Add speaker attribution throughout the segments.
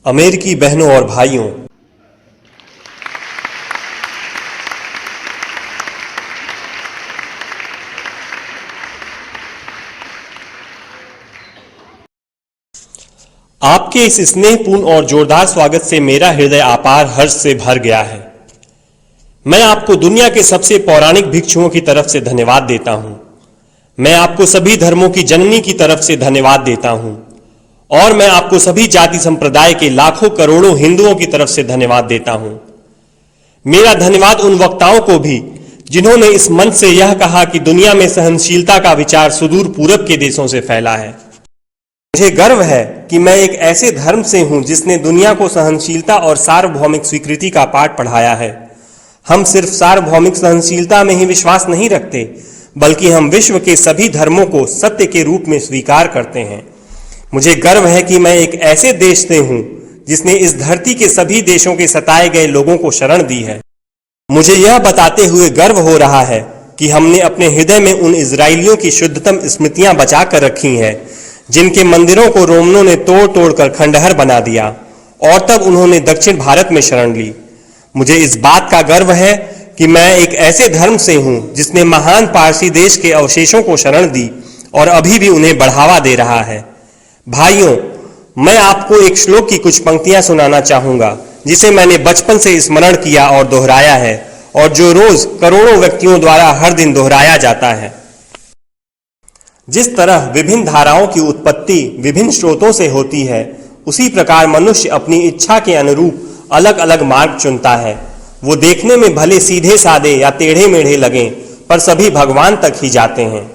Speaker 1: अमेरिकी बहनों और भाइयों, आपके इस स्नेहपूर्ण और जोरदार स्वागत से मेरा हृदय अपार हर्ष से भर गया है। मैं आपको दुनिया के सबसे पौराणिक भिक्षुओं की तरफ से धन्यवाद देता हूं। मैं आपको सभी धर्मों की जननी की तरफ से धन्यवाद देता हूं और मैं आपको सभी जाति संप्रदाय के लाखों करोड़ों हिंदुओं की तरफ से धन्यवाद देता हूं। मेरा धन्यवाद उन वक्ताओं को भी जिन्होंने इस मंच से यह कहा कि दुनिया में सहनशीलता का विचार सुदूर पूरब के देशों से फैला है। मुझे गर्व है कि मैं एक ऐसे धर्म से हूं जिसने दुनिया को सहनशीलता और सार्वभौमिक स्वीकृति का पाठ पढ़ाया है। हम सिर्फ सार्वभौमिक सहनशीलता में ही विश्वास नहीं रखते, बल्कि हम विश्व के सभी धर्मों को सत्य के रूप में स्वीकार करते हैं। मुझे गर्व है कि मैं एक ऐसे देश से हूं जिसने इस धरती के सभी देशों के सताए गए लोगों को शरण दी है। मुझे यह बताते हुए गर्व हो रहा है कि हमने अपने हृदय में उन इजरायलियों की शुद्धतम स्मृतियां बचा कर रखी हैं जिनके मंदिरों को रोमनों ने तोड़ तोड़कर खंडहर बना दिया और तब उन्होंने दक्षिण भारत में शरण ली। मुझे इस बात का गर्व है कि मैं एक ऐसे धर्म से हूं जिसने महान पारसी देश के अवशेषों को शरण दी और अभी भी उन्हें बढ़ावा दे रहा है। भाइयों, मैं आपको एक श्लोक की कुछ पंक्तियां सुनाना चाहूंगा जिसे मैंने बचपन से स्मरण किया और दोहराया है और जो रोज करोड़ों व्यक्तियों द्वारा हर दिन दोहराया जाता है। जिस तरह विभिन्न धाराओं की उत्पत्ति विभिन्न स्रोतों से होती है, उसी प्रकार मनुष्य अपनी इच्छा के अनुरूप अलग अलग मार्ग चुनता है। वो देखने में भले सीधे साधे या टेढ़े मेढ़े लगें, पर सभी भगवान तक ही जाते हैं।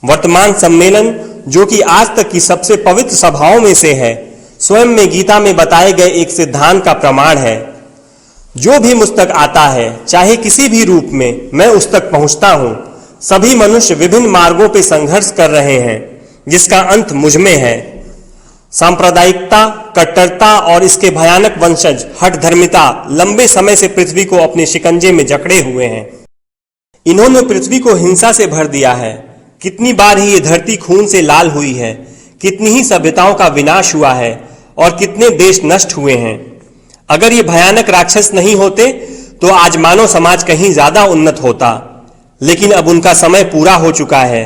Speaker 1: वर्तमान सम्मेलन, जो कि आज तक की सबसे पवित्र सभाओं में से है, स्वयं में गीता में बताए गए एक सिद्धांत का प्रमाण है। जो भी मुझ तक आता है, चाहे किसी भी रूप में, मैं उस तक पहुंचता हूं। सभी मनुष्य विभिन्न मार्गों पर संघर्ष कर रहे हैं, जिसका अंत मुझ में है। सांप्रदायिकता, कट्टरता और इसके भयानक वंशज हठ धर्मिता लंबे समय से पृथ्वी को अपने शिकंजे में जकड़े हुए हैं। इन्होंने पृथ्वी को हिंसा से भर दिया है। कितनी बार ही ये धरती खून से लाल हुई है, कितनी ही सभ्यताओं का विनाश हुआ है और कितने देश नष्ट हुए हैं। अगर ये भयानक राक्षस नहीं होते तो आज मानव समाज कहीं ज्यादा उन्नत होता, लेकिन अब उनका समय पूरा हो चुका है।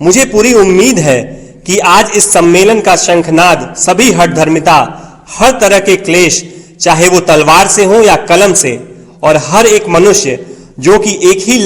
Speaker 1: मुझे पूरी उम्मीद है कि आज इस सम्मेलन का शंखनाद सभी हठ धर्मिता, हर तरह के क्लेश, चाहे वो तलवार से हो या कलम से, और हर एक मनुष्य जो कि एक ही